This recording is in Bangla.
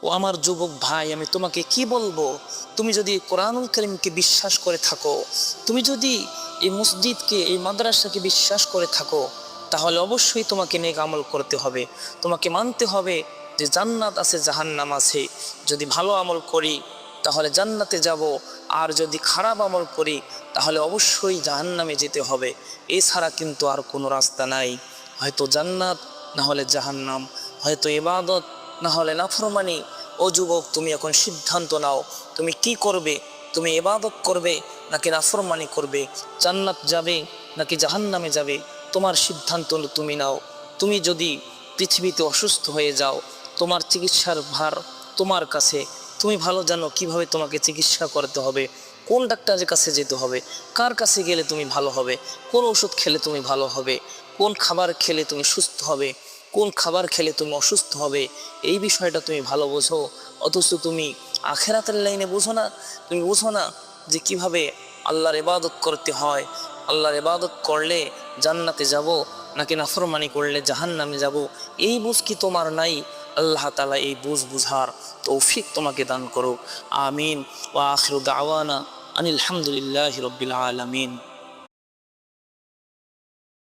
ও আমার যুবক ভাই, আমি তোমাকে কি বলবো, তুমি যদি কোরআনুল কারীমকে বিশ্বাস করে থাকো, তুমি যদি এই মসজিদকে, এই মাদ্রাসাকে বিশ্বাস করে থাকো, তাহলে অবশ্যই তোমাকে নেক আমল করতে হবে। তোমাকে মানতে হবে যে জান্নাত আছে, জাহান্নাম আছে। যদি ভালো আমল করি তাহলে জান্নাতে যাব, আর যদি খারাপ আমল করি তাহলে অবশ্যই জাহান্নামে যেতে হবে। এছাড়া কিন্তু আর কোনো রাস্তা নাই। হয়তো জান্নাত, না হলে জাহান্নাম, হয়তো ইবাদত, না হলে নাফরমানি। ও যুবক, তুমি এখন সিদ্ধান্ত নাও, তুমি কি করবে? তুমি ইবাদত করবে নাকি নাফরমানি করবে? জান্নাত যাবে নাকি জাহান্নামে যাবে? তোমার সিদ্ধান্ত তুমি নাও। তুমি যদি পৃথিবীতে অসুস্থ হয়ে যাও, তোমার চিকিৎসার ভার তোমার কাছে। তুমি ভালো জানো কিভাবে তোমাকে চিকিৎসা করতে হবে, কোন ডাক্তারের কাছে যেতে হবে, কার কাছে গেলে তুমি ভালো হবে, কোন ওষুধ খেলে তুমি ভালো হবে, কোন খাবার খেলে তুমি সুস্থ হবে, কোন খাবার খেলে তুমি অসুস্থ হবে। এই বিষয়টা তুমি ভালো বোঝো, অথচ তুমি আখেরাতের লাইনে বোঝো না। তুমি বোঝো না যে কিভাবে আল্লাহর ইবাদত করতে হয়, আল্লাহর ইবাদত করলে জান্নাতে যাব নাকি নাফরমানি করলে জাহান্নামে যাব। এই বুঝ কি তোমার নাই? আল্লাহ তাআলা এই বুঝ বুঝার তৌফিক তোমাকে দান করুক। আমিন। ওয়া আখিরু দাওয়ানা আনিল হামদুলিল্লাহি রাব্বিল আলামিন।